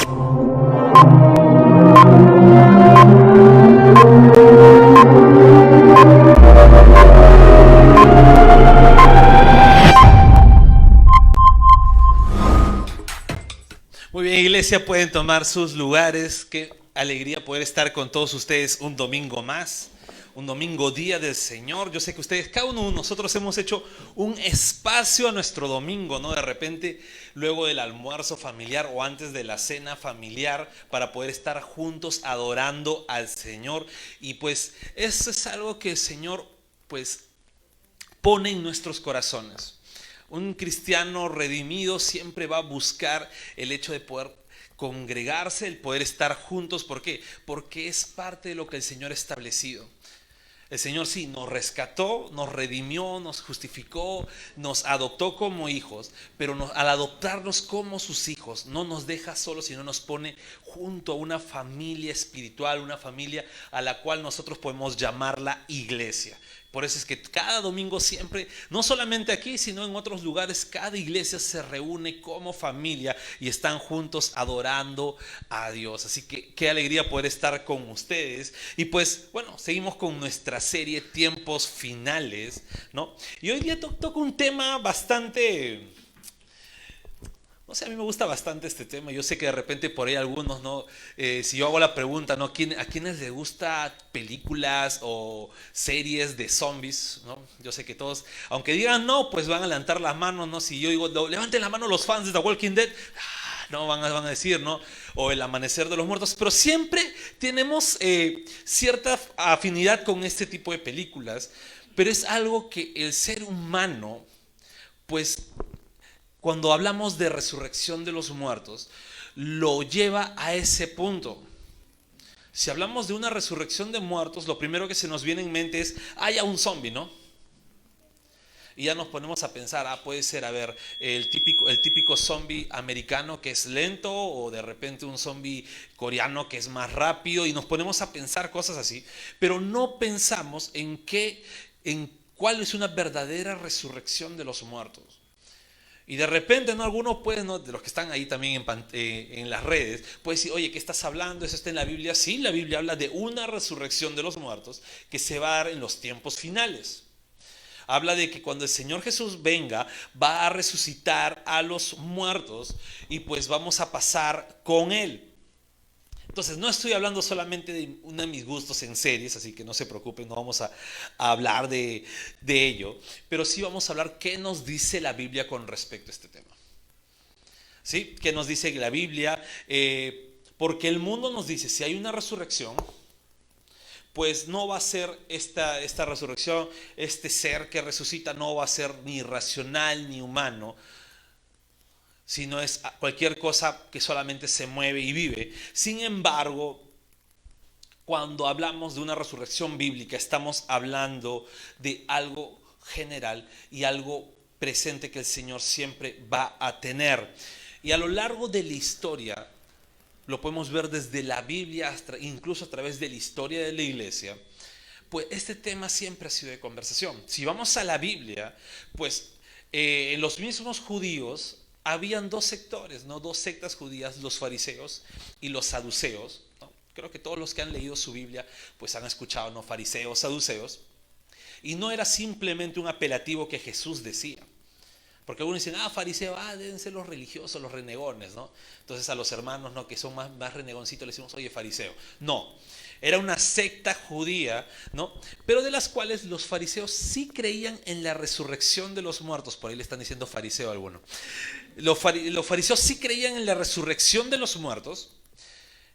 Muy bien, iglesia, pueden tomar sus lugares. Qué alegría poder estar con todos ustedes un domingo más, un domingo día del Señor. Yo sé que ustedes, cada uno de nosotros hemos hecho un espacio a nuestro domingo, ¿no? De repente, luego del almuerzo familiar o antes de la cena familiar, para poder estar juntos adorando al Señor. Y pues eso es algo que el Señor pues pone en nuestros corazones. Un cristiano redimido siempre va a buscar el hecho de poder congregarse, el poder estar juntos. ¿Por qué? Porque es parte de lo que el Señor ha establecido. El Señor sí nos rescató, nos redimió, nos justificó, nos adoptó como hijos, pero al adoptarnos como sus hijos no nos deja solos, sino nos pone junto a una familia espiritual, una familia a la cual nosotros podemos llamarla iglesia. Por eso es que cada domingo siempre, no solamente aquí, sino en otros lugares, cada iglesia se reúne como familia y están juntos adorando a Dios. Así que qué alegría poder estar con ustedes. Y pues, bueno, seguimos con nuestra serie Tiempos Finales, ¿no? Y hoy día toco un tema bastante... No sé, a mí me gusta bastante este tema. Yo sé que de repente por ahí algunos, ¿no? Si yo hago la pregunta, ¿no? ¿A quiénes les gusta películas o series de zombies, ¿no? Yo sé que todos, aunque digan no, pues van a levantar las manos, ¿no? Si yo digo, levanten la mano los fans de The Walking Dead, no van a decir, ¿no? O El Amanecer de los Muertos. Pero siempre tenemos cierta afinidad con este tipo de películas. Pero es algo que el ser humano, pues... cuando hablamos de resurrección de los muertos, lo lleva a ese punto. Si hablamos de una resurrección de muertos, lo primero que se nos viene en mente es, haya un zombie, ¿no? Y ya nos ponemos a pensar, puede ser, a ver, el típico zombie americano que es lento, o de repente un zombie coreano que es más rápido, y nos ponemos a pensar cosas así, pero no pensamos en cuál es una verdadera resurrección de los muertos. Y de repente, ¿no? Algunos pueden, ¿no? De los que están ahí también en las redes, pueden decir, oye, ¿qué estás hablando? ¿Eso está en la Biblia? Sí, la Biblia habla de una resurrección de los muertos que se va a dar en los tiempos finales. Habla de que cuando el Señor Jesús venga, va a resucitar a los muertos y pues vamos a pasar con Él. Entonces, no estoy hablando solamente de uno de mis gustos en series, así que no se preocupen, no vamos a hablar de ello, pero sí vamos a hablar qué nos dice la Biblia con respecto a este tema. ¿Sí? ¿Qué nos dice la Biblia? Porque el mundo nos dice, si hay una resurrección, pues no va a ser esta resurrección, este ser que resucita no va a ser ni racional ni humano, sino es cualquier cosa que solamente se mueve y vive. Sin embargo, cuando hablamos de una resurrección bíblica, estamos hablando de algo general y algo presente que el Señor siempre va a tener. Y a lo largo de la historia, lo podemos ver desde la Biblia, hasta incluso a través de la historia de la iglesia, pues este tema siempre ha sido de conversación. Si vamos a la Biblia, pues en los mismos judíos habían dos sectores, ¿no? Dos sectas judías, los fariseos y los saduceos, ¿no? Creo que todos los que han leído su Biblia pues han escuchado, ¿no? Fariseos, saduceos. Y no era simplemente un apelativo que Jesús decía. Porque algunos dicen, fariseo, deben ser los religiosos, los renegones, ¿no? Entonces a los hermanos, ¿no? Que son más renegoncitos les decimos, oye, fariseo. No, era una secta judía, ¿no? Pero de las cuales los fariseos sí creían en la resurrección de los muertos. Por ahí le están diciendo fariseo a alguno. Los fariseos sí creían en la resurrección de los muertos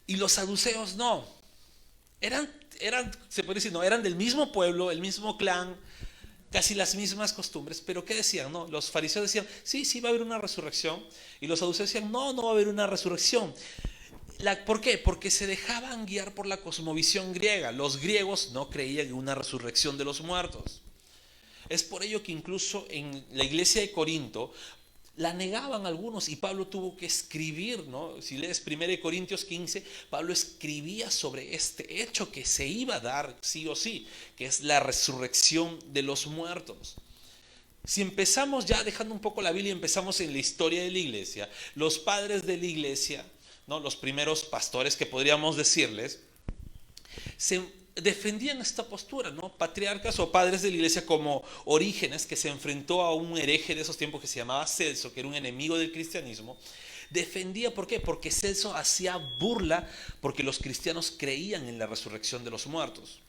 y los saduceos no. Se puede decir, no, eran del mismo pueblo, el mismo clan, casi las mismas costumbres, pero ¿qué decían? No, los fariseos decían, sí va a haber una resurrección, y los saduceos decían, no va a haber una resurrección. ¿Por qué? Porque se dejaban guiar por la cosmovisión griega. Los griegos no creían en una resurrección de los muertos. Es por ello que incluso en la iglesia de Corinto la negaban algunos y Pablo tuvo que escribir, ¿no? Si lees 1 Corintios 15, Pablo escribía sobre este hecho que se iba a dar sí o sí, que es la resurrección de los muertos. Si empezamos ya dejando un poco la Biblia y empezamos en la historia de la iglesia, los padres de la iglesia, ¿no? Los primeros pastores que podríamos decirles, se defendían esta postura, ¿no? Patriarcas o padres de la iglesia como Orígenes, que se enfrentó a un hereje de esos tiempos que se llamaba Celso, que era un enemigo del cristianismo, defendía, ¿por qué? Porque Celso hacía burla, porque los cristianos creían en la resurrección de los muertos.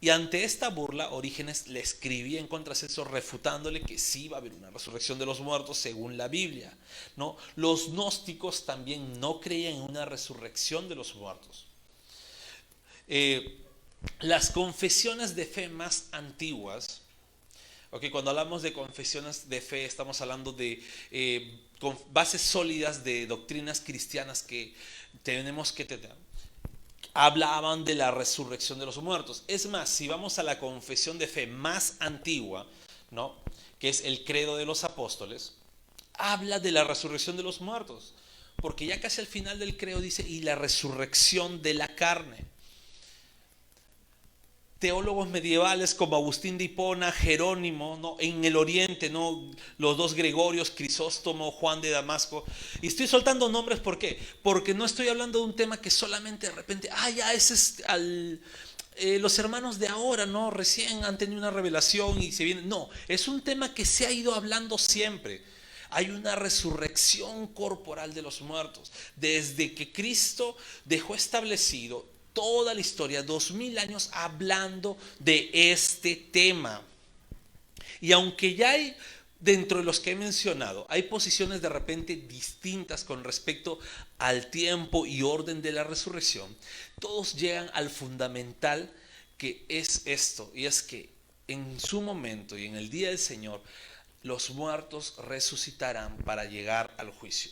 Y ante esta burla, Orígenes le escribía en contra de Celso, refutándole que sí va a haber una resurrección de los muertos según la Biblia, ¿no? Los gnósticos también no creían en una resurrección de los muertos. Las confesiones de fe más antiguas, okay, cuando hablamos de confesiones de fe estamos hablando de bases sólidas de doctrinas cristianas que tenemos que tener, hablaban de la resurrección de los muertos. Es más, si vamos a la confesión de fe más antigua, ¿no?, que es el credo de los apóstoles, habla de la resurrección de los muertos, porque ya casi al final del credo dice, y la resurrección de la carne. Teólogos medievales como Agustín de Hipona, Jerónimo, ¿no?, en el oriente, ¿no?, los dos Gregorios, Crisóstomo, Juan de Damasco. Y estoy soltando nombres, ¿por qué? Porque no estoy hablando de un tema que solamente de repente, ya ese es los hermanos de ahora, ¿no?, recién han tenido una revelación y se vienen. No, es un tema que se ha ido hablando siempre. Hay una resurrección corporal de los muertos. Desde que Cristo dejó establecido toda la historia, 2000 años hablando de este tema. Y aunque ya hay, dentro de los que he mencionado, hay posiciones de repente distintas con respecto al tiempo y orden de la resurrección, todos llegan al fundamental, que es esto, y es que en su momento y en el día del Señor, los muertos resucitarán para llegar al juicio.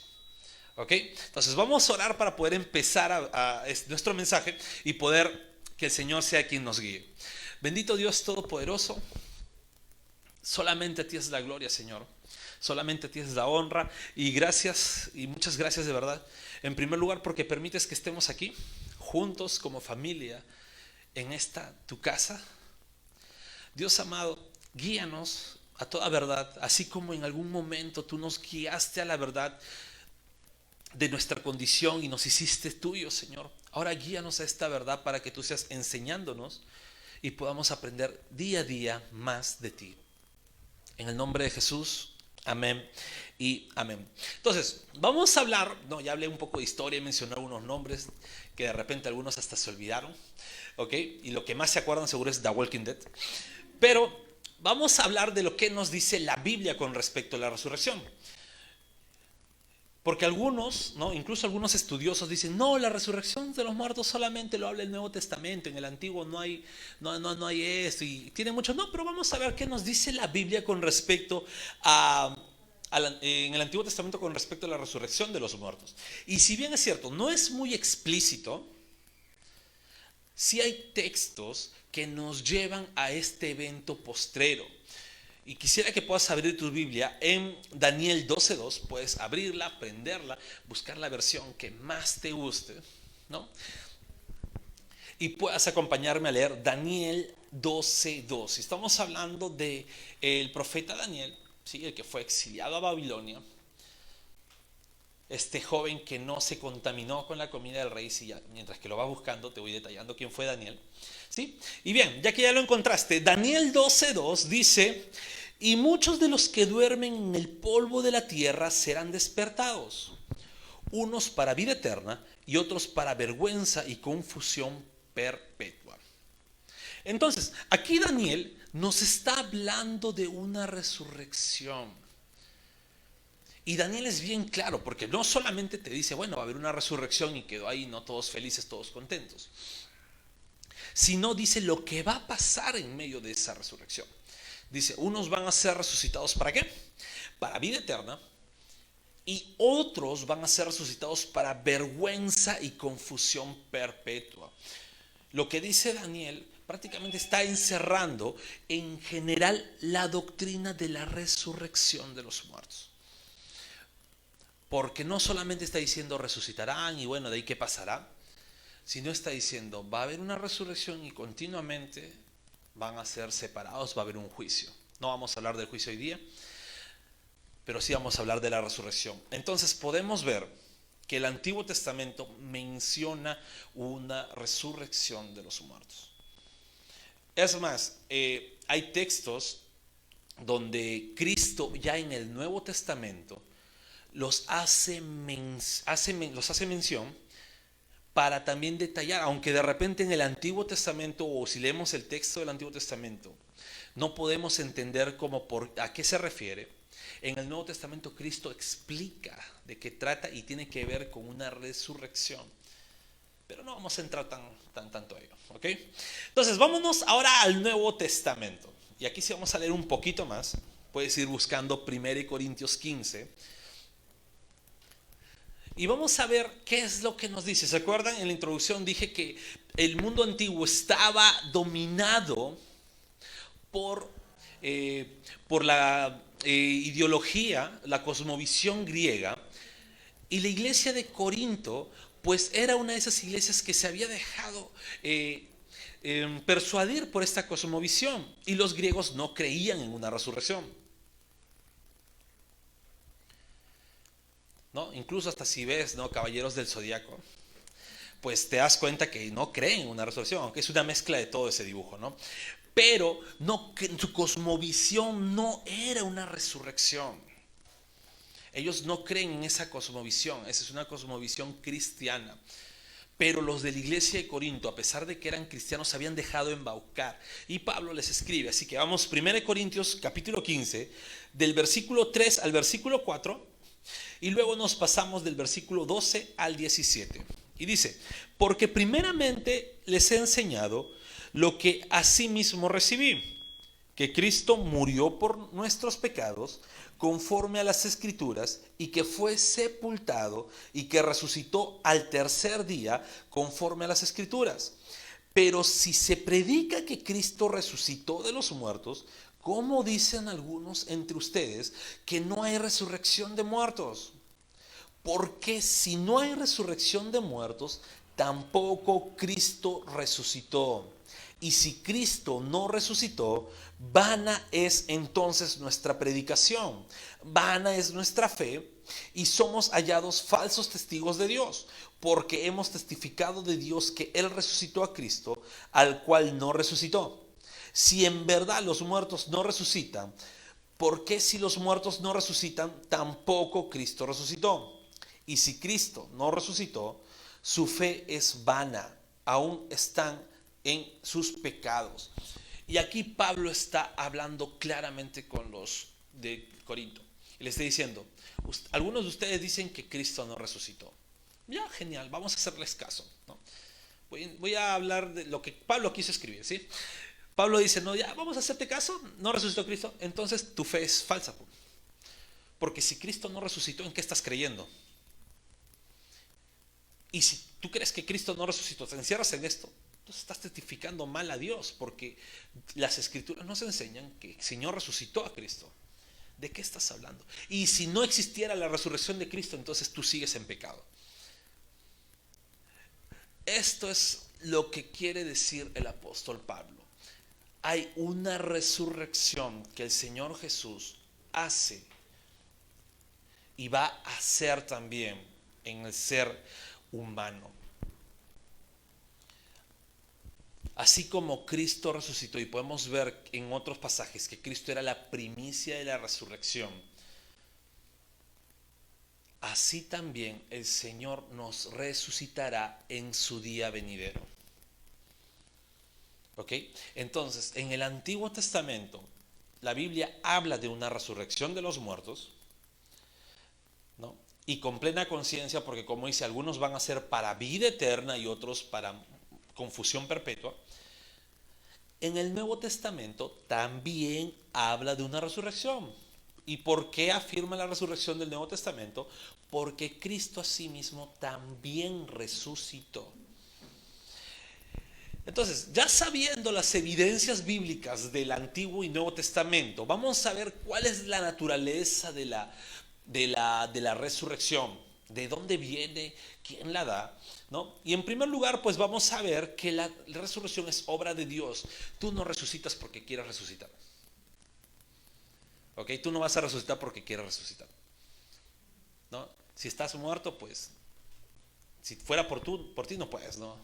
¿Ok? Entonces vamos a orar para poder empezar a nuestro mensaje y poder que el Señor sea quien nos guíe. Bendito Dios Todopoderoso, solamente a ti es la gloria, Señor. Solamente a ti es la honra y gracias, y muchas gracias de verdad. En primer lugar porque permites que estemos aquí juntos como familia en esta tu casa. Dios amado, guíanos a toda verdad, así como en algún momento tú nos guiaste a la verdad de nuestra condición y nos hiciste tuyo, Señor. Ahora guíanos a esta verdad para que tú seas enseñándonos y podamos aprender día a día más de ti. En el nombre de Jesús, amén y amén. Entonces, vamos a hablar, ya hablé un poco de historia y mencioné algunos nombres que de repente algunos hasta se olvidaron, ¿ok? Y lo que más se acuerdan seguro es The Walking Dead. Pero vamos a hablar de lo que nos dice la Biblia con respecto a la resurrección. Porque algunos, ¿no?, incluso algunos estudiosos dicen, no, la resurrección de los muertos solamente lo habla el Nuevo Testamento, en el Antiguo no hay esto, y tiene mucho. No, pero vamos a ver qué nos dice la Biblia con respecto en el Antiguo Testamento con respecto a la resurrección de los muertos. Y si bien es cierto, no es muy explícito, sí hay textos que nos llevan a este evento postrero. Y quisiera que puedas abrir tu Biblia en Daniel 12:2. Puedes abrirla, prenderla, buscar la versión que más te guste, ¿no? Y puedas acompañarme a leer Daniel 12:2. Estamos hablando del profeta Daniel, ¿sí?, el que fue exiliado a Babilonia. Este joven que no se contaminó con la comida del rey. Sí, mientras que lo vas buscando, te voy detallando quién fue Daniel, ¿sí? Y bien, ya que ya lo encontraste, Daniel 12:2 dice: y muchos de los que duermen en el polvo de la tierra serán despertados, unos para vida eterna y otros para vergüenza y confusión perpetua. Entonces, aquí Daniel nos está hablando de una resurrección. Y Daniel es bien claro, porque no solamente te dice, bueno, va a haber una resurrección y quedó ahí, no todos felices, todos contentos, sino dice lo que va a pasar en medio de esa resurrección. Dice, unos van a ser resucitados ¿para qué? Para vida eterna, y otros van a ser resucitados para vergüenza y confusión perpetua. Lo que dice Daniel prácticamente está encerrando en general la doctrina de la resurrección de los muertos. Porque no solamente está diciendo resucitarán y bueno, de ahí qué pasará, sino está diciendo va a haber una resurrección y continuamente van a ser separados, va a haber un juicio. No vamos a hablar del juicio hoy día, pero sí vamos a hablar de la resurrección. Entonces podemos ver que el Antiguo Testamento menciona una resurrección de los muertos. Es más, hay textos donde Cristo ya en el Nuevo Testamento los hace mención para también detallar, aunque de repente en el Antiguo Testamento, o si leemos el texto del Antiguo Testamento, no podemos entender a qué se refiere. En el Nuevo Testamento Cristo explica de qué trata y tiene que ver con una resurrección. Pero no vamos a entrar tanto a ello, ¿ok? Entonces, vámonos ahora al Nuevo Testamento. Y aquí sí vamos a leer un poquito más. Puedes ir buscando 1 Corintios 15. Y vamos a ver qué es lo que nos dice. ¿Se acuerdan? En la introducción dije que el mundo antiguo estaba dominado por la ideología, la cosmovisión griega. Y la iglesia de Corinto, pues era una de esas iglesias que se había dejado persuadir por esta cosmovisión. Y los griegos no creían en una resurrección, ¿no? Incluso hasta si ves, ¿no?, Caballeros del Zodíaco, pues te das cuenta que no creen en una resurrección, aunque es una mezcla de todo ese dibujo, ¿no? Pero no, su cosmovisión no era una resurrección. Ellos no creen en esa cosmovisión. Esa es una cosmovisión cristiana. Pero los de la iglesia de Corinto, a pesar de que eran cristianos, se habían dejado embaucar. Y Pablo les escribe. Así que vamos, 1 Corintios capítulo 15, del versículo 3 al versículo 4. Y luego nos pasamos del versículo 12 al 17. Y dice: porque primeramente les he enseñado lo que asimismo recibí, que Cristo murió por nuestros pecados conforme a las Escrituras, y que fue sepultado y que resucitó al tercer día conforme a las Escrituras. Pero si se predica que Cristo resucitó de los muertos, ¿cómo dicen algunos entre ustedes que no hay resurrección de muertos? Porque si no hay resurrección de muertos, tampoco Cristo resucitó. Y si Cristo no resucitó, vana es entonces nuestra predicación, vana es nuestra fe, y somos hallados falsos testigos de Dios, porque hemos testificado de Dios que Él resucitó a Cristo, al cual no resucitó. Si en verdad los muertos no resucitan, ¿por qué si los muertos no resucitan, tampoco Cristo resucitó? Y si Cristo no resucitó, su fe es vana, aún están en sus pecados. Y aquí Pablo está hablando claramente con los de Corinto. Y le está diciendo: algunos de ustedes dicen que Cristo no resucitó. Ya, genial, vamos a hacerles caso, ¿no? Voy a hablar de lo que Pablo quiso escribir, ¿sí? Pablo dice: no, ya, vamos a hacerte caso, no resucitó Cristo, entonces tu fe es falsa. Porque si Cristo no resucitó, ¿en qué estás creyendo? Y si tú crees que Cristo no resucitó, te encierras en esto, entonces estás testificando mal a Dios, porque las Escrituras nos enseñan que el Señor resucitó a Cristo. ¿De qué estás hablando? Y si no existiera la resurrección de Cristo, entonces tú sigues en pecado. Esto es lo que quiere decir el apóstol Pablo. Hay una resurrección que el Señor Jesús hace y va a hacer también en el ser humano. Así como Cristo resucitó, y podemos ver en otros pasajes que Cristo era la primicia de la resurrección, así también el Señor nos resucitará en su día venidero. ¿Ok? Entonces, en el Antiguo Testamento, la Biblia habla de una resurrección de los muertos, ¿no? Y con plena conciencia, porque como dice, algunos van a ser para vida eterna y otros para confusión perpetua. En el Nuevo Testamento también habla de una resurrección. ¿Y por qué afirma la resurrección del Nuevo Testamento? Porque Cristo a sí mismo también resucitó. Entonces, ya sabiendo las evidencias bíblicas del Antiguo y Nuevo Testamento, vamos a ver cuál es la naturaleza de la resurrección, de dónde viene, quién la da, ¿no? Y en primer lugar, pues vamos a ver que la resurrección es obra de Dios. Tú no resucitas porque quieras resucitar. ¿Ok? Tú no vas a resucitar porque quieras resucitar, ¿no? Si estás muerto, pues Si fuera por ti no puedes, ¿no?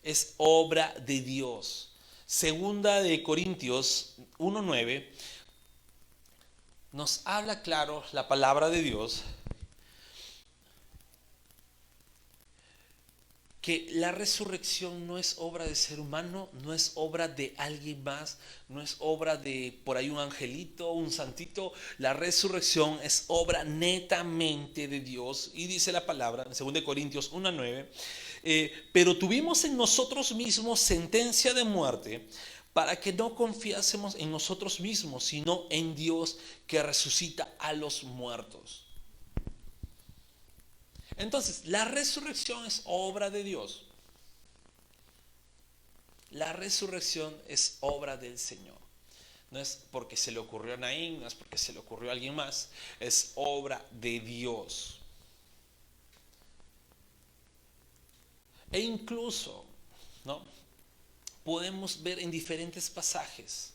Es obra de Dios. Segunda de Corintios 1:9 nos habla claro la palabra de Dios que la resurrección no es obra de ser humano, no es obra de alguien más, no es obra de por ahí un angelito, un santito. La resurrección es obra netamente de Dios. Y dice la palabra en 2 Corintios 1:9, pero tuvimos en nosotros mismos sentencia de muerte para que no confiásemos en nosotros mismos, sino en Dios que resucita a los muertos. Entonces, la resurrección es obra de Dios. La resurrección es obra del Señor. No es porque se le ocurrió a Naín, no es porque se le ocurrió a alguien más, es obra de Dios. E incluso, ¿no?, podemos ver en diferentes pasajes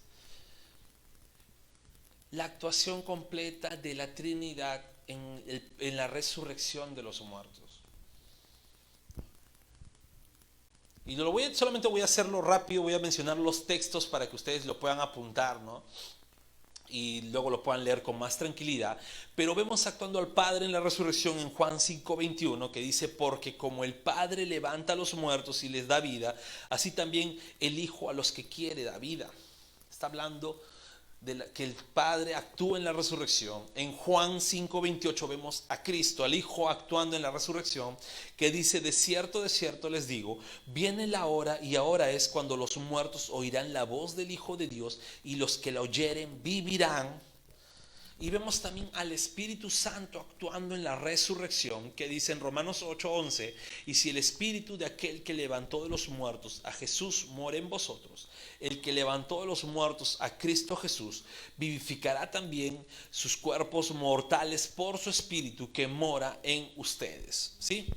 la actuación completa de la Trinidad en la resurrección de los muertos. Y solamente voy a hacerlo rápido, voy a mencionar los textos para que ustedes lo puedan apuntar, ¿no? Y luego lo puedan leer con más tranquilidad. Pero vemos actuando al Padre en la resurrección en Juan 5:21, que dice: porque como el Padre levanta a los muertos y les da vida, así también el Hijo a los que quiere da vida. Está hablando de que el Padre actúa en la resurrección. En Juan 5:28 vemos a Cristo, al Hijo, actuando en la resurrección, que dice: de cierto les digo, viene la hora, y ahora es, cuando los muertos oirán la voz del Hijo de Dios, y los que la oyeren vivirán. Y vemos también al Espíritu Santo actuando en la resurrección, que dice en Romanos 8:11: y si el Espíritu de aquel que levantó de los muertos a Jesús mora en vosotros, el que levantó de los muertos a Cristo Jesús vivificará también sus cuerpos mortales por su Espíritu que mora en ustedes. ¿Sí?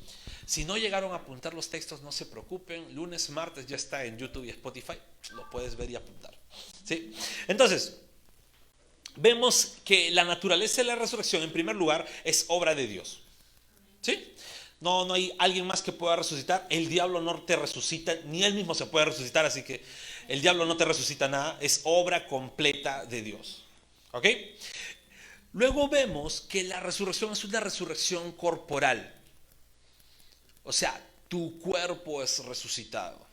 Si no llegaron a apuntar los textos, no se preocupen, lunes, martes ya está en YouTube y Spotify, lo puedes ver y apuntar. ¿Sí? Entonces, vemos que la naturaleza de la resurrección, en primer lugar, es obra de Dios. ¿Sí? No hay alguien más que pueda resucitar. El diablo no te resucita, ni él mismo se puede resucitar, así que el diablo no te resucita nada. Es obra completa de Dios. ¿Ok? Luego vemos que la resurrección es una resurrección corporal. O sea, tu cuerpo es resucitado.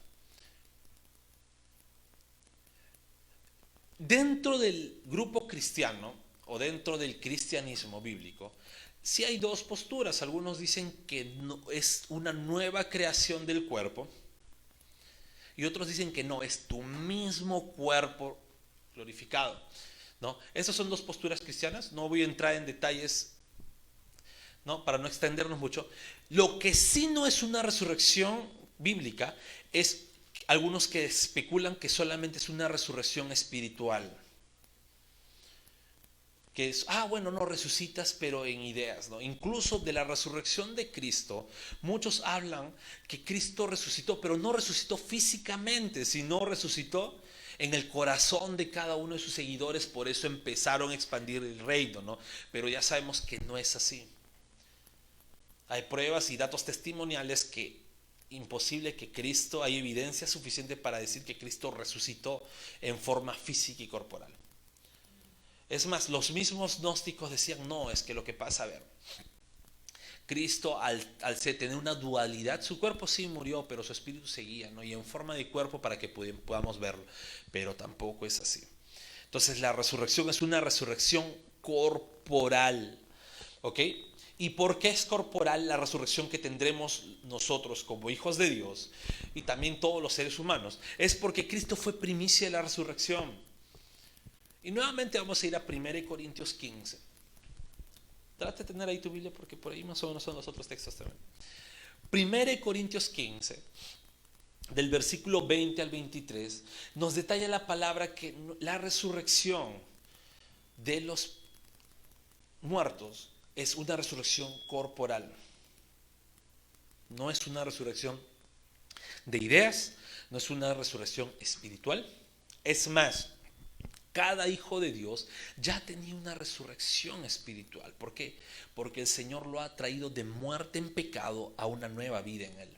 Dentro del grupo cristiano o dentro del cristianismo bíblico, sí hay dos posturas. Algunos dicen que no, es una nueva creación del cuerpo, y otros dicen que no, es tu mismo cuerpo glorificado, ¿no? Esas son dos posturas cristianas. No voy a entrar en detalles, ¿no?, para no extendernos mucho. Lo que sí no es una resurrección bíblica es algunos que especulan que solamente es una resurrección espiritual. Que es, bueno, no resucitas, pero en ideas, ¿no? Incluso de la resurrección de Cristo, muchos hablan que Cristo resucitó, pero no resucitó físicamente, sino resucitó en el corazón de cada uno de sus seguidores. Por eso empezaron a expandir el reino, ¿no? Pero ya sabemos que no es así. Hay pruebas y datos testimoniales que imposible que Cristo, hay evidencia suficiente para decir que Cristo resucitó en forma física y corporal. Es más, los mismos gnósticos decían: no, es que lo que pasa, a ver, Cristo al tener una dualidad, su cuerpo sí murió, pero su espíritu seguía, ¿no? Y en forma de cuerpo para que podamos verlo, pero tampoco es así. Entonces la resurrección es una resurrección corporal, ¿ok? ¿Y por qué es corporal la resurrección que tendremos nosotros como hijos de Dios y también todos los seres humanos? Es porque Cristo fue primicia de la resurrección. Y nuevamente vamos a ir a 1 Corintios 15. Trata de tener ahí tu Biblia, porque por ahí más o menos son los otros textos también. 1 Corintios 15, del versículo 20 al 23, nos detalla la palabra que la resurrección de los muertos es una resurrección corporal. No es una resurrección de ideas, no es una resurrección espiritual. Es más, cada hijo de Dios ya tenía una resurrección espiritual. ¿Por qué? Porque el Señor lo ha traído de muerte en pecado a una nueva vida en Él.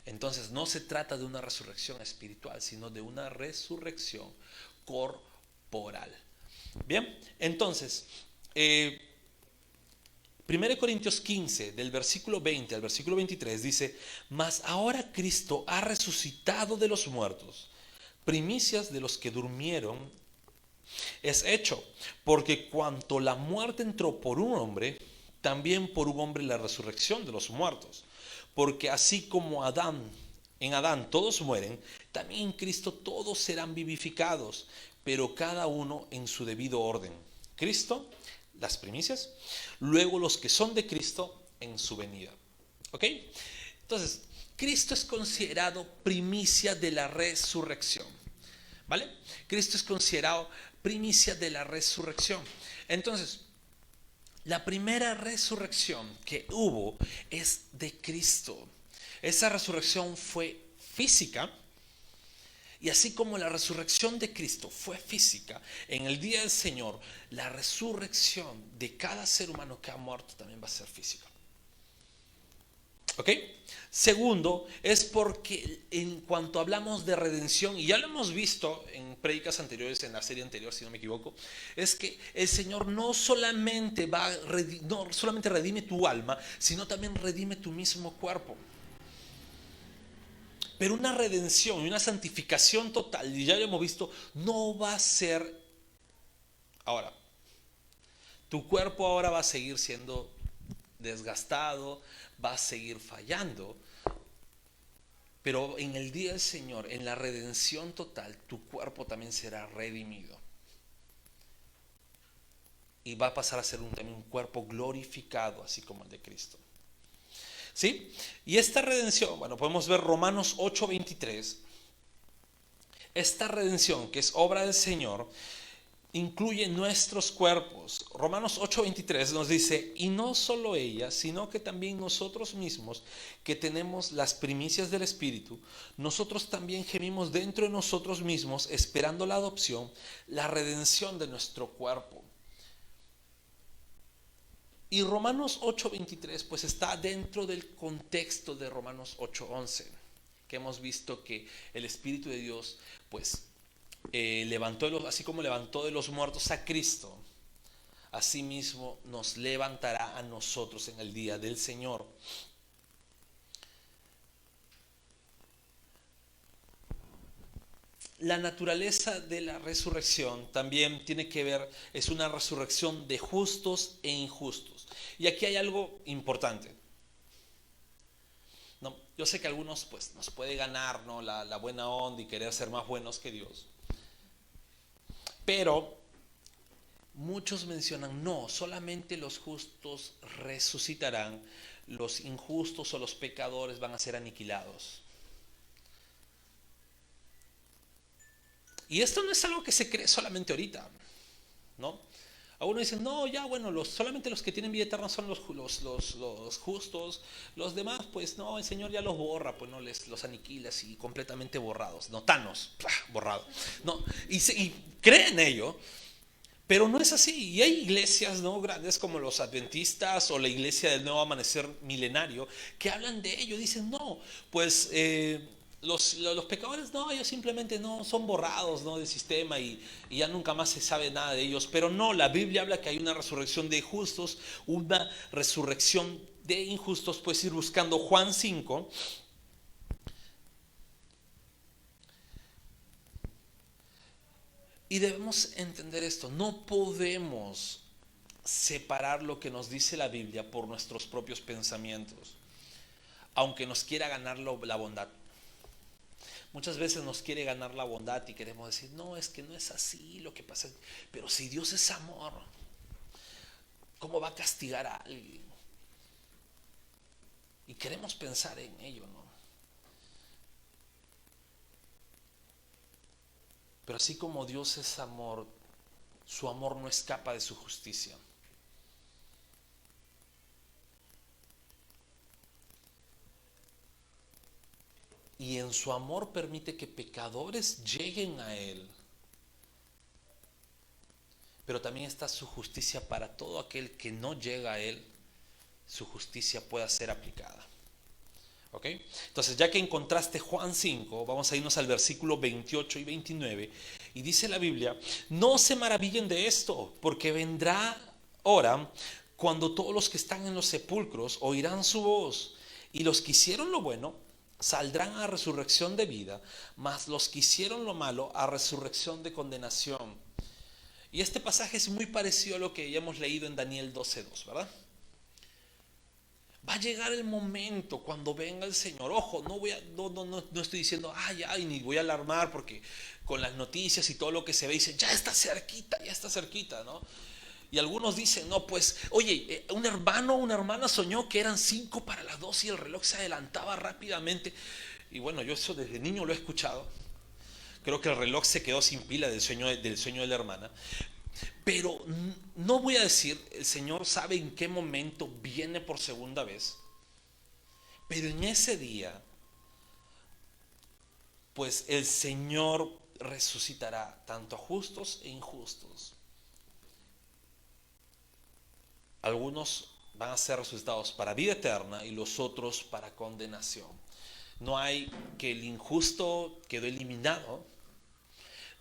Entonces no se trata de una resurrección espiritual, sino de una resurrección corporal. Bien, entonces, 1 Corintios 15, del versículo 20 al versículo 23 dice: mas ahora Cristo ha resucitado de los muertos, primicias de los que durmieron es hecho, porque cuanto la muerte entró por un hombre, también por un hombre la resurrección de los muertos. Porque así como en Adán todos mueren, también en Cristo todos serán vivificados, pero cada uno en su debido orden. Cristo, las primicias, luego los que son de Cristo en su venida. ¿Ok? Entonces, Cristo es considerado primicia de la resurrección. ¿Vale? Cristo es considerado primicia de la resurrección. Entonces, la primera resurrección que hubo es de Cristo. Esa resurrección fue física. Y así como la resurrección de Cristo fue física, en el día del Señor, la resurrección de cada ser humano que ha muerto también va a ser física. ¿Ok? Segundo, es porque en cuanto hablamos de redención, y ya lo hemos visto en prédicas anteriores, en la serie anterior, si no me equivoco, es que el Señor no solamente no solamente redime tu alma, sino también redime tu mismo cuerpo. Pero una redención y una santificación total, y ya lo hemos visto, no va a ser ahora. Tu cuerpo ahora va a seguir siendo desgastado, va a seguir fallando, pero en el día del Señor, en la redención total, tu cuerpo también será redimido. Y va a pasar a ser también un cuerpo glorificado, así como el de Cristo. ¿Sí? Y esta redención, bueno, podemos ver Romanos 8:23. Esta redención, que es obra del Señor, incluye nuestros cuerpos. Romanos 8:23 nos dice: y no solo ella, sino que también nosotros mismos, que tenemos las primicias del Espíritu, nosotros también gemimos dentro de nosotros mismos, esperando la adopción, la redención de nuestro cuerpo. Y Romanos 8:23 pues está dentro del contexto de Romanos 8:11, que hemos visto que el Espíritu de Dios pues así como levantó de los muertos a Cristo, asimismo nos levantará a nosotros en el día del Señor. La naturaleza de la resurrección también tiene que ver, es una resurrección de justos e injustos. Y aquí hay algo importante. No, yo sé que a algunos pues, nos puede ganar, ¿no?, la buena onda y querer ser más buenos que Dios. Pero muchos mencionan: no, solamente los justos resucitarán, los injustos o los pecadores van a ser aniquilados. Y esto no es algo que se cree solamente ahorita, ¿no? Algunos dicen: no, ya bueno, solamente los que tienen vida eterna son los justos, los demás pues no, el Señor ya los borra, pues no, los aniquila así completamente borrados, no, Thanos, borrado, no, y creen ello. Pero no es así. Y hay iglesias, ¿no?, grandes como los adventistas o la iglesia del Nuevo Amanecer Milenario que hablan de ello. Dicen: no, pues los pecadores no, ellos simplemente no son borrados, ¿no?, del sistema y ya nunca más se sabe nada de ellos. Pero no, la Biblia habla que hay una resurrección de justos, una resurrección de injustos. Puedes ir buscando Juan 5. Y debemos entender esto: no podemos separar lo que nos dice la Biblia por nuestros propios pensamientos, aunque nos quiera ganar la bondad. Muchas veces nos quiere ganar la bondad y queremos decir: no, es que no es así lo que pasa. Pero si Dios es amor, ¿cómo va a castigar a alguien? Y queremos pensar en ello, ¿no? Pero así como Dios es amor, su amor no escapa de su justicia. Y en su amor permite que pecadores lleguen a Él. pero también está su justicia para todo aquel que no llega a Él, su justicia pueda ser aplicada. ¿Ok? Entonces, ya que encontraste Juan 5, vamos a irnos al versículo 28 y 29, y dice la Biblia: no se maravillen de esto, porque vendrá hora cuando todos los que están en los sepulcros oirán su voz, y los que hicieron lo bueno saldrán a resurrección de vida, mas los que hicieron lo malo a resurrección de condenación. Y este pasaje es muy parecido a lo que ya hemos leído en Daniel 12:2, ¿verdad? Va a llegar el momento cuando venga el Señor. Ojo, no estoy diciendo, ay, ni voy a alarmar, porque con las noticias y todo lo que se ve, dicen, ya está cerquita, ¿no? Y algunos dicen, no, pues, oye, un hermano o una hermana soñó que eran 5 para las 2 y el reloj se adelantaba rápidamente. Y bueno, yo eso desde niño lo he escuchado. Creo que el reloj se quedó sin pila del sueño de la hermana. Pero no voy a decir, el Señor sabe en qué momento viene por segunda vez. Pero en ese día, pues el Señor resucitará tanto a justos e injustos. Algunos van a ser resucitados para vida eterna y los otros para condenación. No hay que el injusto quedó eliminado.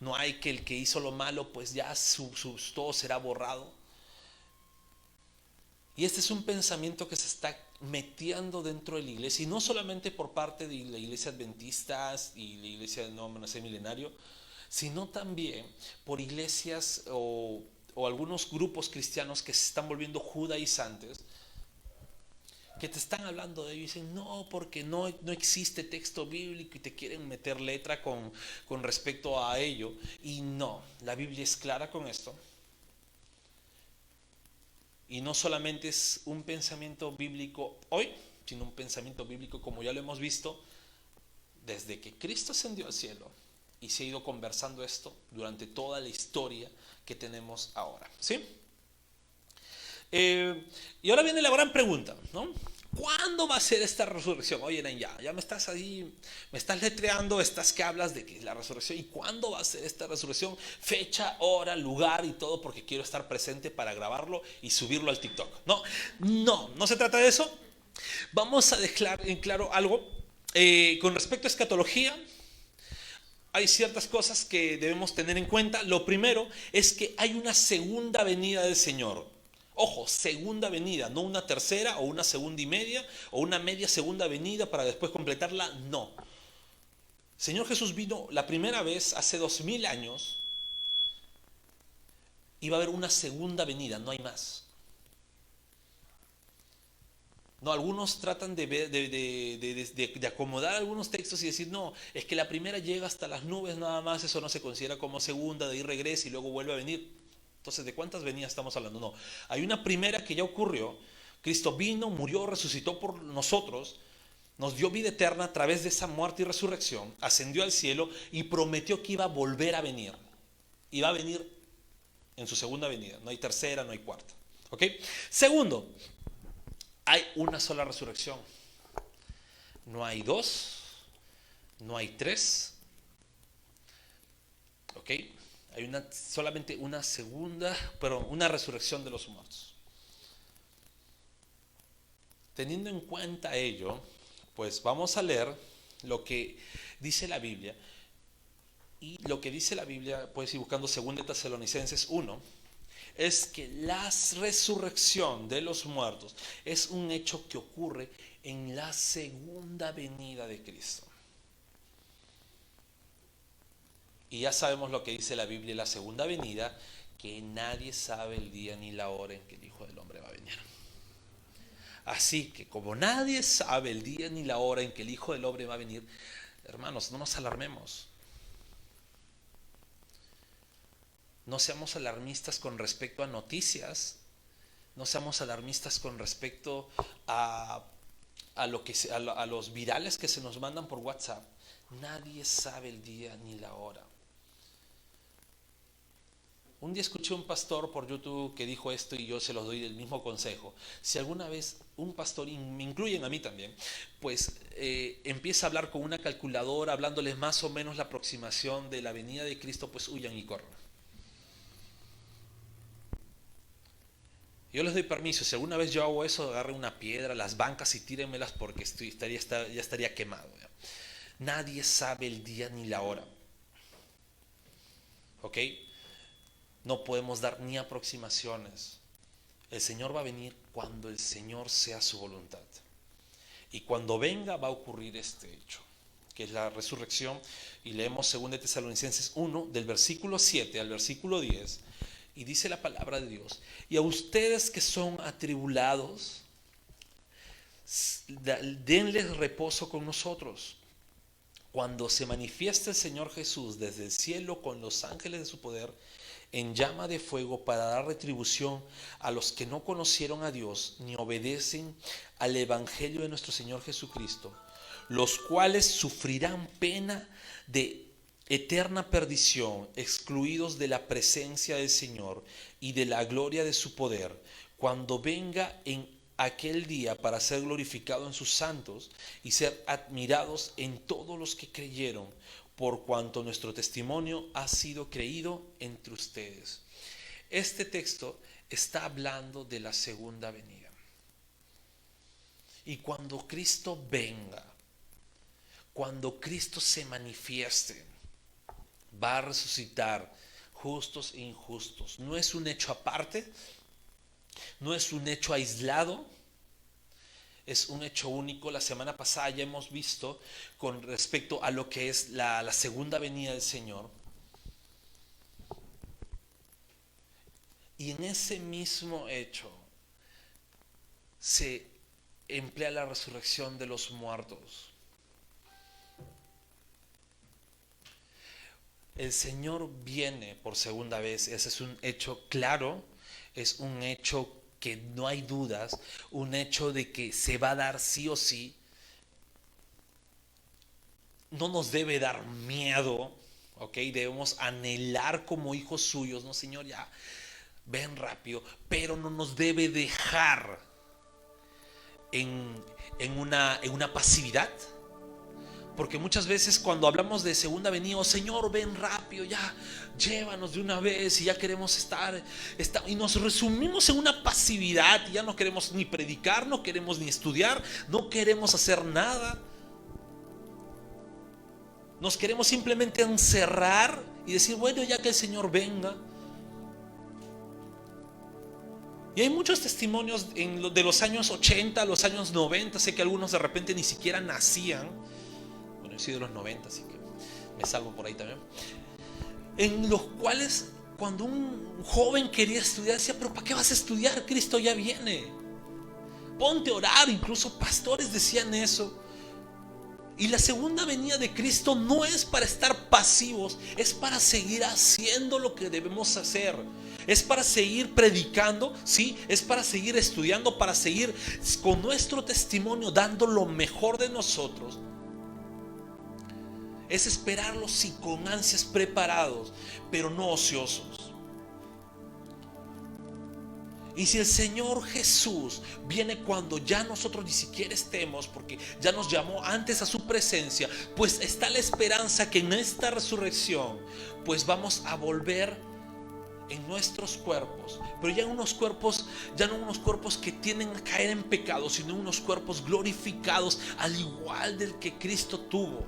No hay que el que hizo lo malo, pues ya todo será borrado. Y este es un pensamiento que se está metiendo dentro de la iglesia, y no solamente por parte de la iglesia adventista y la iglesia del nuevo amanecer milenario, sino también por iglesias o algunos grupos cristianos que se están volviendo judaizantes, que te están hablando de ello y dicen, no, porque no existe texto bíblico, y te quieren meter letra con respecto a ello. Y no, la Biblia es clara con esto. Y no solamente es un pensamiento bíblico hoy, sino un pensamiento bíblico, como ya lo hemos visto, desde que Cristo ascendió al cielo, y se ha ido conversando esto durante toda la historia que tenemos ahora, ¿sí? Y ahora viene la gran pregunta, ¿no? ¿Cuándo va a ser esta resurrección? Oye, ya me estás ahí, me estás letreando, estás que hablas de que la resurrección. ¿Y cuándo va a ser esta resurrección? Fecha, hora, lugar y todo, porque quiero estar presente para grabarlo y subirlo al TikTok. No se trata de eso. Vamos a dejar en claro algo. Con respecto a escatología, hay ciertas cosas que debemos tener en cuenta. Lo primero es que hay una segunda venida del Señor. Ojo, segunda venida, no una tercera o una segunda y media o una media segunda venida para después completarla, no. Señor Jesús vino la primera vez hace 2000 años y va a haber una segunda venida, no hay más. No, algunos tratan de acomodar algunos textos y decir, no, es que la primera llega hasta las nubes nada más, eso no se considera como segunda, de ahí regresa y luego vuelve a venir. Entonces, ¿de cuántas venidas estamos hablando? No, hay una primera que ya ocurrió. Cristo vino, murió, resucitó por nosotros, nos dio vida eterna a través de esa muerte y resurrección, ascendió al cielo y prometió que iba a volver a venir. Y va a venir en su segunda venida. No hay tercera, no hay cuarta. ¿Ok? Segundo, hay una sola resurrección. No hay dos, no hay tres. ¿Ok? Hay solamente una una resurrección de los muertos. Teniendo en cuenta ello, pues vamos a leer lo que dice la Biblia. Y lo que dice la Biblia, puedes ir buscando 2 Tesalonicenses 1, es que la resurrección de los muertos es un hecho que ocurre en la segunda venida de Cristo. Y ya sabemos lo que dice la Biblia en la segunda venida, que nadie sabe el día ni la hora en que el Hijo del Hombre va a venir. Así que como nadie sabe el día ni la hora en que el Hijo del Hombre va a venir, hermanos, no nos alarmemos. No seamos alarmistas con respecto a noticias. No seamos alarmistas con respecto a los virales que se nos mandan por WhatsApp. Nadie sabe el día ni la hora. Un día escuché un pastor por YouTube que dijo esto y yo se los doy del mismo consejo. Si alguna vez un pastor, y me incluyen a mí también, pues empieza a hablar con una calculadora, hablándoles más o menos la aproximación de la venida de Cristo, pues huyan y corran. Yo les doy permiso, si alguna vez yo hago eso, agarre una piedra, las bancas y tírenmelas porque ya estaría quemado. ¿Ya? Nadie sabe el día ni la hora. ¿Ok? No podemos dar ni aproximaciones. El Señor va a venir cuando el Señor sea su voluntad. Y cuando venga va a ocurrir este hecho, que es la resurrección. Y leemos 2 Tesalonicenses 1, del versículo 7 al versículo 10. Y dice la palabra de Dios: y a ustedes que son atribulados, denles reposo con nosotros. Cuando se manifieste el Señor Jesús desde el cielo con los ángeles de su poder, en llama de fuego, para dar retribución a los que no conocieron a Dios ni obedecen al Evangelio de nuestro Señor Jesucristo, los cuales sufrirán pena de eterna perdición, excluidos de la presencia del Señor y de la gloria de su poder, cuando venga en aquel día para ser glorificado en sus santos y ser admirados en todos los que creyeron, por cuanto nuestro testimonio ha sido creído entre ustedes. Este texto está hablando de la segunda venida. Y cuando Cristo venga, cuando Cristo se manifieste, va a resucitar justos e injustos. No es un hecho aparte, no es un hecho aislado, es un hecho único. La semana pasada ya hemos visto con respecto a lo que es la segunda venida del Señor. Y en ese mismo hecho se emplea la resurrección de los muertos. El Señor viene por segunda vez. Ese es un hecho claro, es un hecho que no hay dudas, un hecho de que se va a dar sí o sí. No nos debe dar miedo, ¿ok? Debemos anhelar como hijos suyos, no, Señor, ya ven rápido, pero no nos debe dejar en una pasividad. Porque muchas veces cuando hablamos de segunda venida, oh Señor, ven rápido, ya, llévanos de una vez, y ya queremos estar, y nos resumimos en una pasividad, y ya no queremos ni predicar, no queremos ni estudiar, no queremos hacer nada. Nos queremos simplemente encerrar y decir, bueno, ya que el Señor venga. Y hay muchos testimonios de los años 80, los años 90, sé que algunos de repente ni siquiera nacían. Bueno, yo soy de los 90, así que me salvo por ahí también. En los cuales cuando un joven quería estudiar, decía, pero ¿para qué vas a estudiar? Cristo ya viene. Ponte a orar, incluso pastores decían eso. Y la segunda venida de Cristo no es para estar pasivos, es para seguir haciendo lo que debemos hacer. Es para seguir predicando, sí, es para seguir estudiando, para seguir con nuestro testimonio dando lo mejor de nosotros. Es esperarlo, sí, con ansias, preparados, pero no ociosos. Y si el Señor Jesús viene cuando ya nosotros ni siquiera estemos, porque ya nos llamó antes a su presencia, pues está la esperanza que en esta resurrección pues vamos a volver en nuestros cuerpos, pero ya en unos cuerpos, ya no unos cuerpos que tienden a caer en pecado, sino unos cuerpos glorificados al igual del que Cristo tuvo.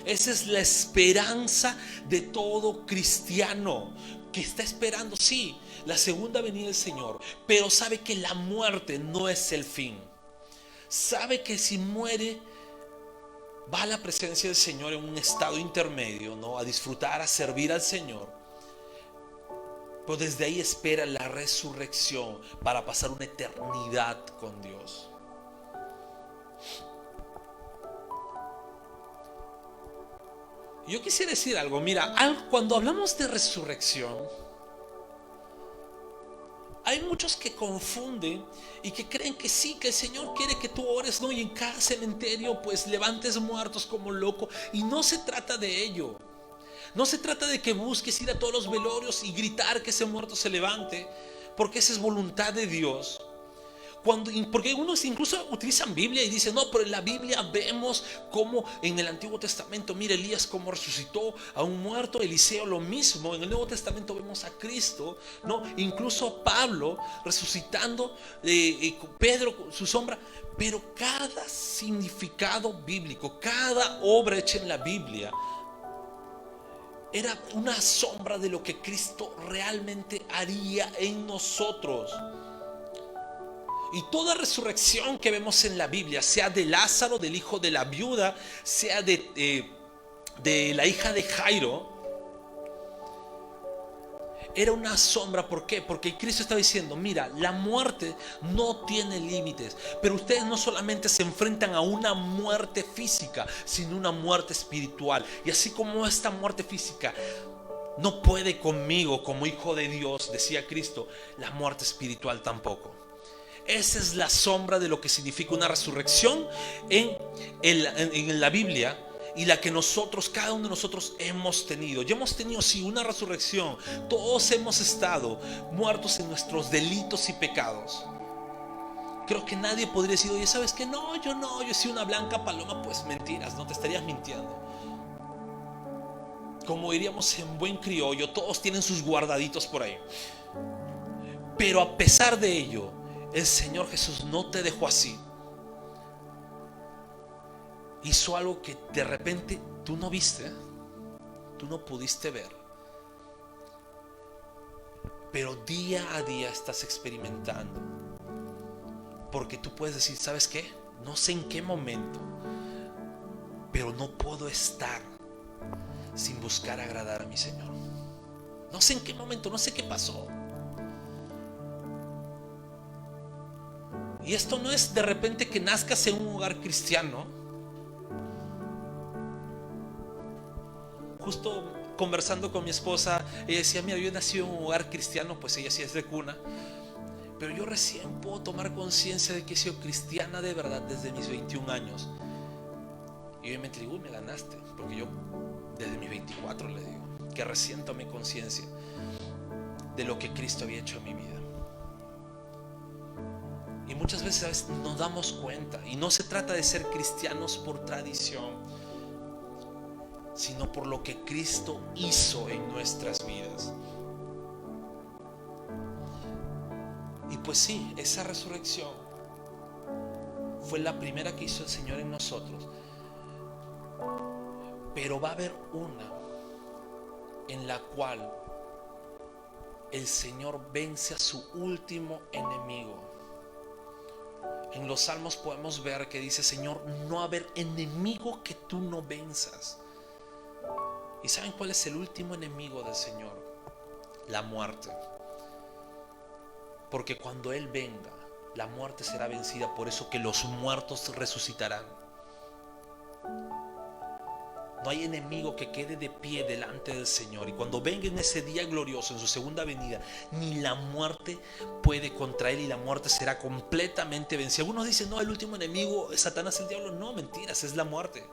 Esa es la esperanza de todo cristiano, que está esperando, sí, la segunda venida del Señor, pero sabe que la muerte no es el fin. Sabe que si muere, va a la presencia del Señor en un estado intermedio, ¿no? A disfrutar, a servir al Señor. Pero desde ahí espera la resurrección para pasar una eternidad con Dios. Yo quisiera decir algo, mira, cuando hablamos de resurrección, hay muchos que confunden y que creen que sí, que el Señor quiere que tú ores, ¿no? Y en cada cementerio pues levantes muertos como loco. Y no se trata de ello. No se trata de que busques ir a todos los velorios y gritar que ese muerto se levante, porque esa es voluntad de Dios. Porque algunos incluso utilizan Biblia y dicen, no, pero en la Biblia vemos cómo en el Antiguo Testamento, mira Elías cómo resucitó a un muerto, Eliseo lo mismo, en el Nuevo Testamento vemos a Cristo, ¿no? Incluso Pablo resucitando, Pedro su sombra. Pero cada significado bíblico, cada obra hecha en la Biblia era una sombra de lo que Cristo realmente haría en nosotros. Y toda resurrección que vemos en la Biblia, sea de Lázaro, del hijo de la viuda, sea de la hija de Jairo, era una sombra. ¿Por qué? Porque Cristo estaba diciendo, mira, la muerte no tiene límites, pero ustedes no solamente se enfrentan a una muerte física, sino una muerte espiritual. Y así como esta muerte física no puede conmigo como hijo de Dios, decía Cristo, la muerte espiritual tampoco. Esa es la sombra de lo que significa una resurrección en la Biblia, y la que nosotros, cada uno de nosotros hemos tenido. Ya hemos tenido, sí, una resurrección. Todos hemos estado muertos en nuestros delitos y pecados. Creo que nadie podría decir, oye, ¿sabes qué? No, yo soy una blanca paloma. Pues mentiras, no te estarías mintiendo. Como diríamos en buen criollo, todos tienen sus guardaditos por ahí. Pero a pesar de ello, el Señor Jesús no te dejó así. Hizo algo que de repente tú no viste, tú no pudiste ver, pero día a día estás experimentando. Porque tú puedes decir, ¿sabes qué? No sé en qué momento, pero no puedo estar sin buscar agradar a mi Señor. No sé en qué momento, no sé qué pasó. Y esto no es de repente que nazcas en un hogar cristiano. Justo conversando con mi esposa, ella decía, mira, yo he nacido en un hogar cristiano, pues ella sí es de cuna, pero yo recién puedo tomar conciencia de que he sido cristiana de verdad desde mis 21 años. Y obviamente le digo, me ganaste, porque yo desde mis 24 le digo, que recién tomé conciencia de lo que Cristo había hecho en mi vida. Y muchas veces, ¿sabes?, nos damos cuenta, y no se trata de ser cristianos por tradición, sino por lo que Cristo hizo en nuestras vidas. Y pues sí, esa resurrección fue la primera que hizo el Señor en nosotros. Pero va a haber una en la cual el Señor vence a su último enemigo. En los Salmos podemos ver que dice, Señor, no haber enemigo que tú no venzas. ¿Y saben cuál es el último enemigo del Señor? La muerte. Porque cuando Él venga, la muerte será vencida. Por eso que los muertos resucitarán. No hay enemigo que quede de pie delante del Señor. Y cuando venga en ese día glorioso, en su segunda venida, ni la muerte puede contra Él, y la muerte será completamente vencida. Algunos dicen, no, el último enemigo es Satanás, el diablo. No, mentiras, es la muerte.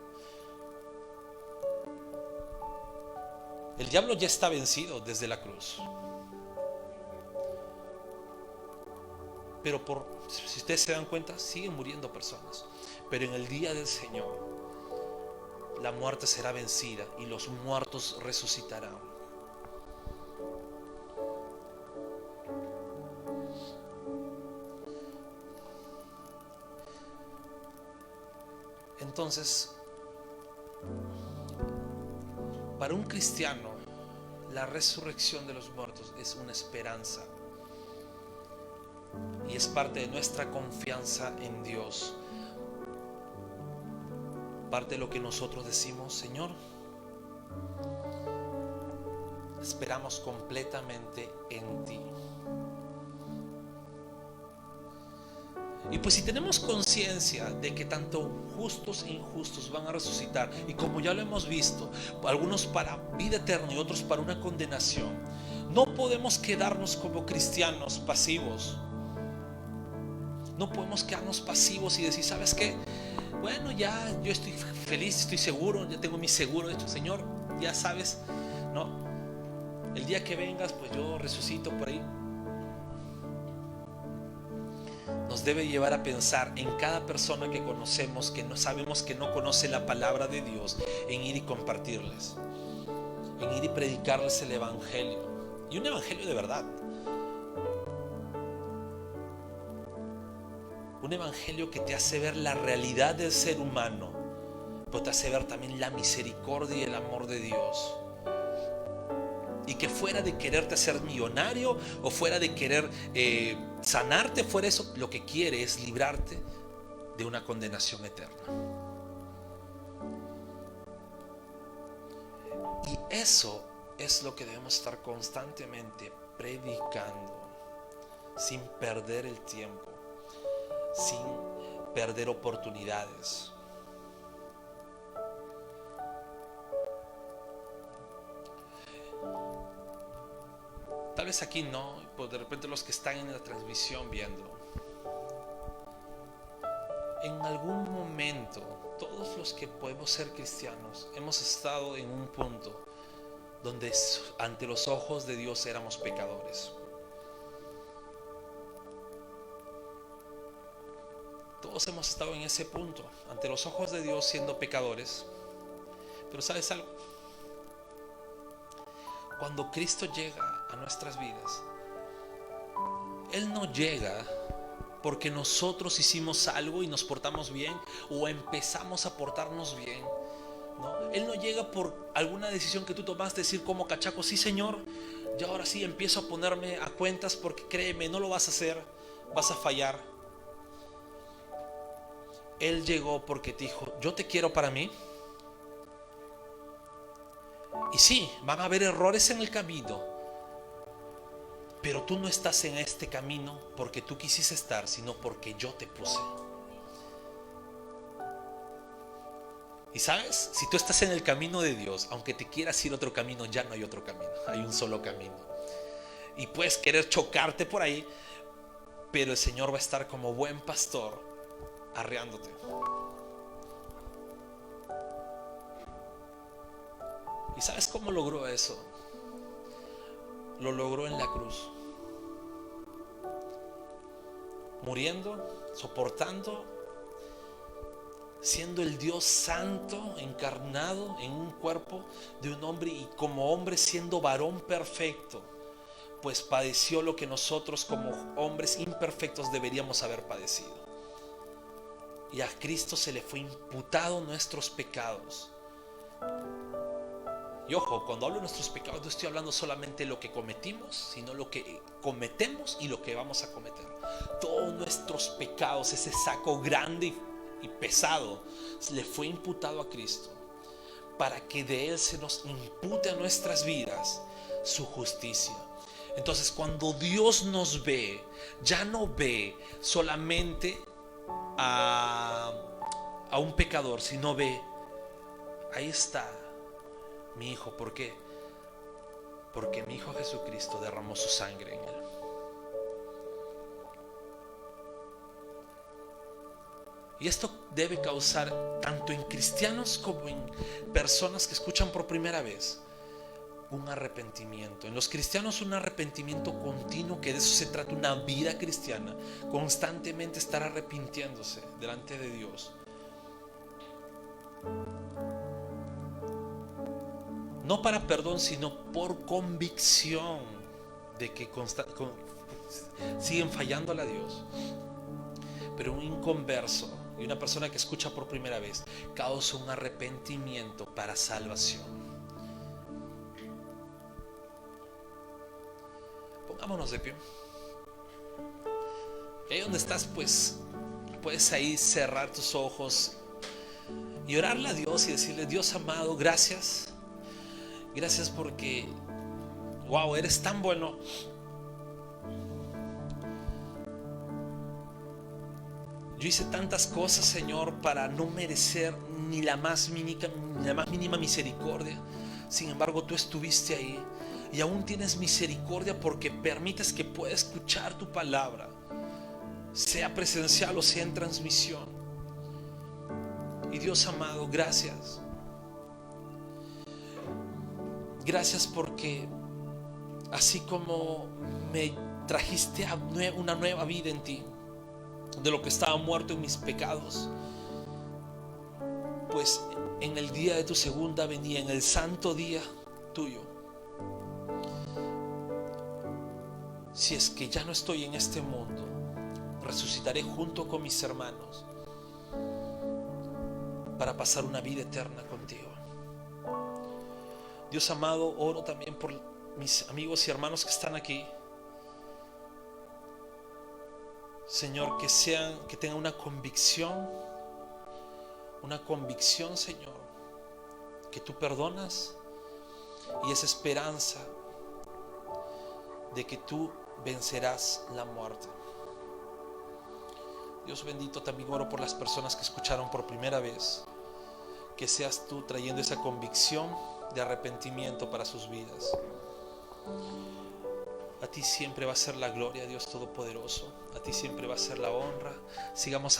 El diablo ya está vencido desde la cruz. Pero si ustedes se dan cuenta, siguen muriendo personas. Pero en el día del Señor, la muerte será vencida y los muertos resucitarán. Entonces, para un cristiano, la resurrección de los muertos es una esperanza. Y es parte de nuestra confianza en Dios. Parte de lo que nosotros decimos, Señor, esperamos completamente en ti. Y pues si tenemos conciencia de que tanto justos e injustos van a resucitar, y como ya lo hemos visto, algunos para vida eterna y otros para una condenación, no podemos quedarnos como cristianos pasivos. No podemos quedarnos pasivos y decir, ¿sabes qué? Bueno, ya yo estoy feliz, estoy seguro, ya tengo mi seguro hecho, Señor, ya sabes, ¿no? El día que vengas, pues yo resucito por ahí. nos debe llevar a pensar en cada persona que conocemos, que no sabemos que no conoce la palabra de Dios, en ir y compartirles, en ir y predicarles el evangelio, y un evangelio de verdad, un evangelio que te hace ver la realidad del ser humano, pero te hace ver también la misericordia y el amor de Dios. Y que fuera de quererte hacer millonario o fuera de querer sanarte, fuera eso, lo que quiere es librarte de una condenación eterna. Y eso es lo que debemos estar constantemente predicando, sin perder el tiempo, sin perder oportunidades. Tal vez aquí no, pero de repente los que están en la transmisión viendo, en algún momento, todos los que podemos ser cristianos, hemos estado en un punto donde ante los ojos de Dios éramos pecadores. Todos hemos estado en ese punto, ante los ojos de Dios siendo pecadores. Pero ¿sabes algo? Cuando Cristo llega a nuestras vidas, Él no llega porque nosotros hicimos algo y nos portamos bien o empezamos a portarnos bien, ¿no? Él no llega por alguna decisión que tú tomaste, decir como cachaco, sí Señor, ya ahora sí empiezo a ponerme a cuentas, porque créeme, no lo vas a hacer, vas a fallar. Él llegó porque te dijo, yo te quiero para mí. Y sí, van a haber errores en el camino, pero tú no estás en este camino porque tú quisiste estar, sino porque yo te puse. Y sabes, si tú estás en el camino de Dios, aunque te quieras ir otro camino, ya no hay otro camino, hay un solo camino. Y puedes querer chocarte por ahí, pero el Señor va a estar como buen pastor arreándote. ¿Y sabes cómo logró eso? Lo logró en la cruz, muriendo, soportando, siendo el Dios santo encarnado en un cuerpo de un hombre, y como hombre siendo varón perfecto, pues padeció lo que nosotros como hombres imperfectos deberíamos haber padecido. Y a Cristo se le fue imputado nuestros pecados. Y ojo, cuando hablo de nuestros pecados no estoy hablando solamente de lo que cometimos, sino lo que cometemos y lo que vamos a cometer. Todos nuestros pecados, ese saco grande y pesado, le fue imputado a Cristo, para que de Él se nos impute a nuestras vidas su justicia. Entonces, cuando Dios nos ve, ya no ve solamente a un pecador, sino ve, ahí está mi hijo. ¿Por qué? Porque mi hijo Jesucristo derramó su sangre en él. Y esto debe causar, tanto en cristianos como en personas que escuchan por primera vez, un arrepentimiento. En los cristianos, un arrepentimiento continuo, que de eso se trata una vida cristiana, constantemente estar arrepintiéndose delante de Dios. No para perdón, sino por convicción de que siguen fallándole a Dios. Pero un inconverso y una persona que escucha por primera vez causa un arrepentimiento para salvación. Pongámonos de pie. Y ahí donde estás, pues puedes ahí cerrar tus ojos y orarle a Dios y decirle: Dios amado, gracias. Gracias porque, wow, eres tan bueno. Yo hice tantas cosas, Señor, para no merecer ni la más mínima misericordia. Sin embargo, tú estuviste ahí y aún tienes misericordia porque permites que pueda escuchar tu palabra, sea presencial o sea en transmisión. Y Dios amado, gracias. Gracias porque así como me trajiste a una nueva vida en ti, de lo que estaba muerto en mis pecados, pues en el día de tu segunda venida, en el santo día tuyo, si es que ya no estoy en este mundo, resucitaré junto con mis hermanos para pasar una vida eterna contigo. Dios amado, oro también por mis amigos y hermanos que están aquí. Señor, que tengan una convicción, Señor, que tú perdonas, y esa esperanza de que tú vencerás la muerte. Dios bendito, también oro por las personas que escucharon por primera vez, que seas tú trayendo esa convicción de arrepentimiento para sus vidas. A ti siempre va a ser la gloria, Dios Todopoderoso. A ti siempre va a ser la honra. Sigamos